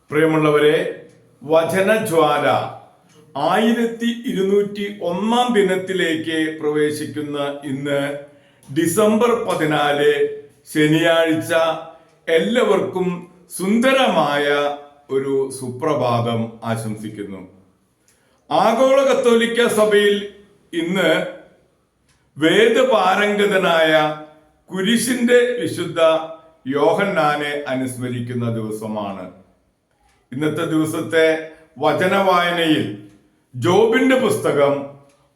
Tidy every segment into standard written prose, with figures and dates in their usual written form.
പ്രിയമുള്ളവരെ, വചനജ്വാല 1201 ദിനത്തിലേക്ക് പ്രവേശിക്കുന്ന ഇന്ന് ഡിസംബർ 14 ശനിയാഴ്ച എല്ലാവർക്കും സുന്ദരമായ ഒരു സുപ്രഭാതം ആശംസിക്കുന്നു. ആഗോള കത്തോലിക്ക സഭയിൽ ഇന്ന് വേദപാരംഗതനായ കുരിശിന്റെ വിശുദ്ധ യോഹന്നാനെ അനുസ്മരിക്കുന്ന ദിവസമാണ്. ഇന്നത്തെ ദിവസത്തെ വചനവായനയിൽ ജോബിന്റെ പുസ്തകം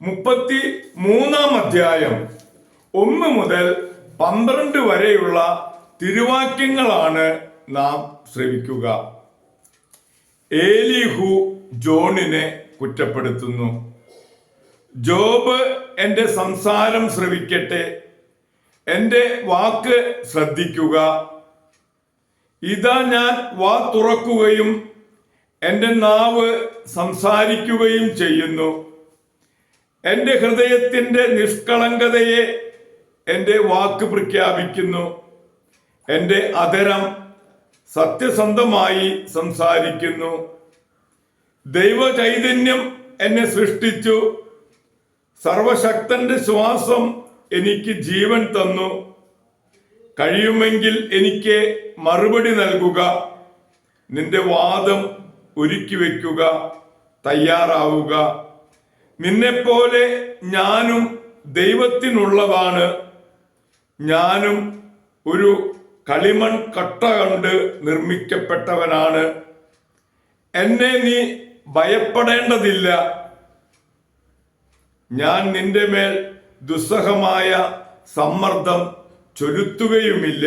33 അധ്യായം 1 മുതൽ 12 വരെയുള്ള തിരുവാക്യങ്ങളാണ് നാം ശ്രവിക്കുക. ഏലിഹു ജോണിനെ കുറ്റപ്പെടുത്തുന്നു. ജോബ് എന്റെ സംസാരം ശ്രവിക്കട്ടെ, എന്റെ വാക്ക് ശ്രദ്ധിക്കുക. ഇതാ ഞാൻ വാ തുറക്കുകയും എന്റെ നാവ് സംസാരിക്കുകയും ചെയ്യുന്നു. എന്റെ ഹൃദയത്തിന്റെ നിഷ്കളങ്കതയെ എന്റെ വാക്ക് പ്രഖ്യാപിക്കുന്നു. എന്റെ അധരം സത്യസന്ധമായി സംസാരിക്കുന്നു. ദൈവ ചൈതന്യം എന്നെ സൃഷ്ടിച്ചു. സർവശക്തന്റെ ശ്വാസം എനിക്ക് ജീവൻ തന്നു. കഴിയുമെങ്കിൽ എനിക്ക് മറുപടി നൽകുക. നിന്റെ വാദം ഒരുക്കി വെക്കുക, തയ്യാറാവുക. നിന്നെപ്പോലെ ഞാനും ദൈവത്തിനുള്ളതാണ്. ഞാനും ഒരു കളിമൺ കട്ട കൊണ്ട് നിർമ്മിക്കപ്പെട്ടവനാണ്. എന്നെ നീ ഭയപ്പെടേണ്ടതില്ല. ഞാൻ നിന്റെ മേൽ ദുസ്സഹമായ സമ്മർദ്ദം ചൊലുത്തുകയുമില്ല.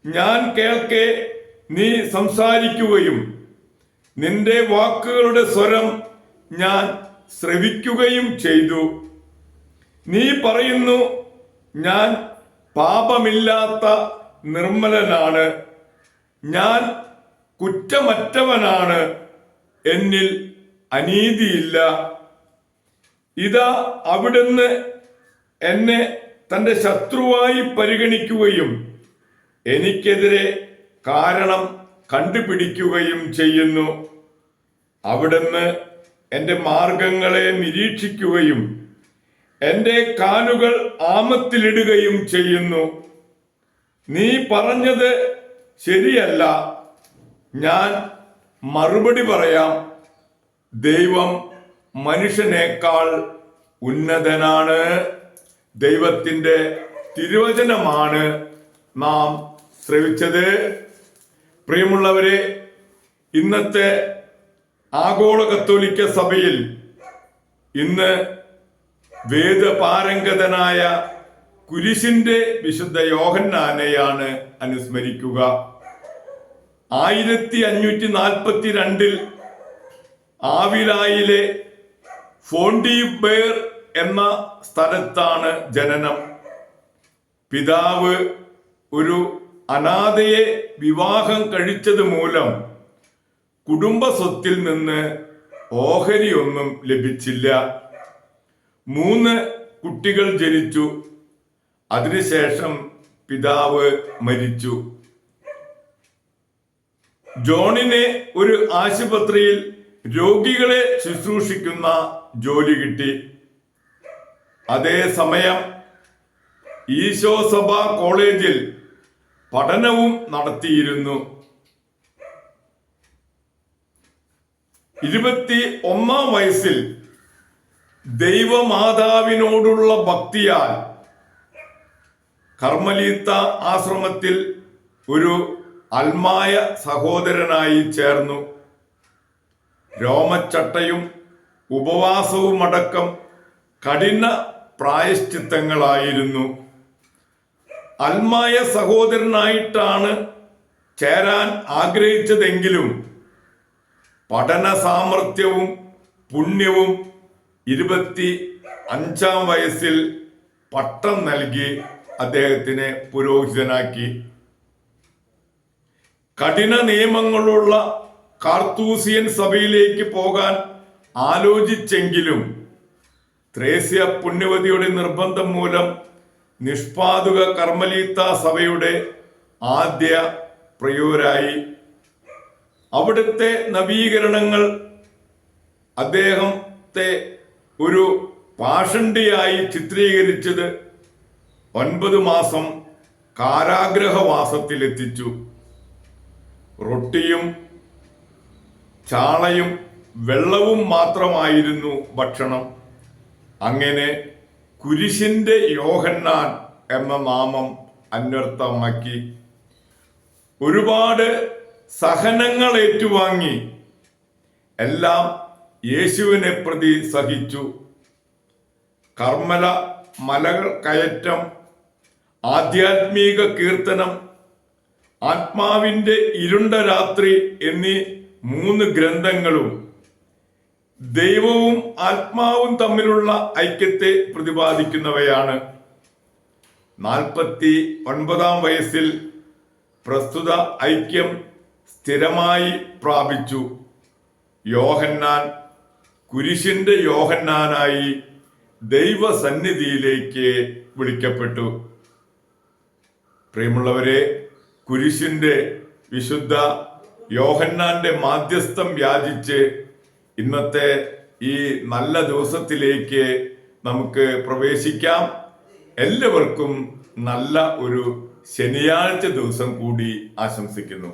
ഞാൻ കേൾക്കെ നീ സംസാരിക്കുകയും നിന്റെ വാക്കുകളുടെ സ്വരം ഞാൻ ശ്രവിക്കുകയും ചെയ്തു. നീ പറയുന്നു, ഞാൻ പാപമില്ലാത്ത നിർമ്മലനാണ്, ഞാൻ കുറ്റമറ്റവനാണ്, എന്നിൽ അനീതിയില്ല. ഇതാ അവിടുന്ന് എന്നെ തന്റെ ശത്രുവായി പരിഗണിക്കുകയും എനിക്കെതിരെ കാരണം കണ്ടുപിടിക്കുകയും ചെയ്യുന്നു. അവിടുന്ന് എന്റെ മാർഗങ്ങളെ നിരീക്ഷിക്കുകയും എന്റെ കാലുകൾ ആമത്തിലിടുകയും ചെയ്യുന്നു. നീ പറഞ്ഞത് ശരിയല്ല, ഞാൻ മറുപടി പറയാം. ദൈവം മനുഷ്യനേക്കാൾ ഉന്നതനാണ്. ദൈവത്തിന്റെ തിരുവചനമാണ് നാം ശ്രവിച്ചത്. പ്രിയമുള്ളവരെ, ഇന്നത്തെ ആഗോള കത്തോലിക്ക സഭയിൽ ഇന്ന് വേദപാരംഗതനായ കുരിശിന്റെ വിശുദ്ധ യോഹന്നാനെയാണ് അനുസ്മരിക്കുക. 1542 ആവിലായിലെ ഫോണ്ടിബേർ എന്ന സ്ഥലത്താണ് ജനനം. പിതാവ് ഒരു അനാഥയെ വിവാഹം കഴിച്ചത് മൂലം കുടുംബ സ്വത്തിൽ നിന്ന് ഓഹരിയൊന്നും ലഭിച്ചില്ല. 3 കുട്ടികൾ ജനിച്ചു. അതിനുശേഷം പിതാവ് മരിച്ചു. ജോണിനെ ഒരു ആശുപത്രിയിൽ രോഗികളെ ശുശ്രൂഷിക്കുന്ന ജോലി കിട്ടി. അതേസമയം ഈശോ സഭാ കോളേജിൽ പഠനവും നടത്തിയിരുന്നു. 21 വയസ്സിൽ ദൈവമാതാവിനോടുള്ള ഭക്തിയാൽ കർമ്മലീത്ത ആശ്രമത്തിൽ ഒരു അൽമായ സഹോദരനായി ചേർന്നു. രോമച്ചട്ടയും ഉപവാസവുമടക്കം കഠിന പ്രായശ്ചിത്തങ്ങളായിരുന്നു. അൽമായ സഹോദരനായിട്ടാണ് ചേരാൻ ആഗ്രഹിച്ചതെങ്കിലും പഠന സാമർഥ്യവും പുണ്യവും 25 വയസ്സിൽ പട്ടം നൽകി അദ്ദേഹത്തിനെ പുരോഹിതനാക്കി. കഠിന നിയമങ്ങളുള്ള കാർത്തൂസിയൻ സഭയിലേക്ക് പോകാൻ ആലോചിച്ചെങ്കിലും ത്രേസ്യ പുണ്യവതിയുടെ നിർബന്ധം മൂലം നിഷ്പാതുക കർമ്മലീത്ത സഭയുടെ ആദ്യ പ്രയോരായി. അവിടുത്തെ നവീകരണങ്ങൾ അദ്ദേഹത്തെ ഒരു പാഷണ്ഡിയായി ചിത്രീകരിച്ചത് 9 മാസം കാരാഗ്രഹവാസത്തിലെത്തിച്ചു. റൊട്ടിയും ചാളയും വെള്ളവും മാത്രമായിരുന്നു ഭക്ഷണം. അങ്ങനെ കുരിശിന്റെ യോഹന്നാൻ എന്ന നാമം അന്വർത്ഥമാക്കി. ഒരുപാട് സഹനങ്ങൾ ഏറ്റുവാങ്ങി എല്ലാം യേശുവിനെ പ്രതി സഹിച്ചു. കർമ്മല മലകൾ കയറ്റം, ആധ്യാത്മിക കീർത്തനം, ആത്മാവിന്റെ ഇരുണ്ട രാത്രി എന്നീ 3 ഗ്രന്ഥങ്ങളും ദൈവവും ആത്മാവും തമ്മിലുള്ള ഐക്യത്തെ പ്രതിപാദിക്കുന്നവയാണ്. 49-ാം വയസ്സിൽ പ്രസ്തുത ഐക്യം സ്ഥിരമായി പ്രാപിച്ചു. യോഹന്നാൻ കുരിശിന്റെ യോഹന്നാനായി ദൈവസന്നിധിയിലേക്ക് വിളിക്കപ്പെട്ടു. പ്രിയമുള്ളവരെ, കുരിശിന്റെ വിശുദ്ധ യോഹന്നാന്റെ മാധ്യസ്ഥം യാചിച്ച് ഇന്നത്തെ ഈ നല്ല ദിവസത്തിലേക്ക് നമുക്ക് പ്രവേശിക്കാം. എല്ലാവർക്കും നല്ല ഒരു ശനിയാഴ്ച ദിവസം കൂടി ആശംസിക്കുന്നു.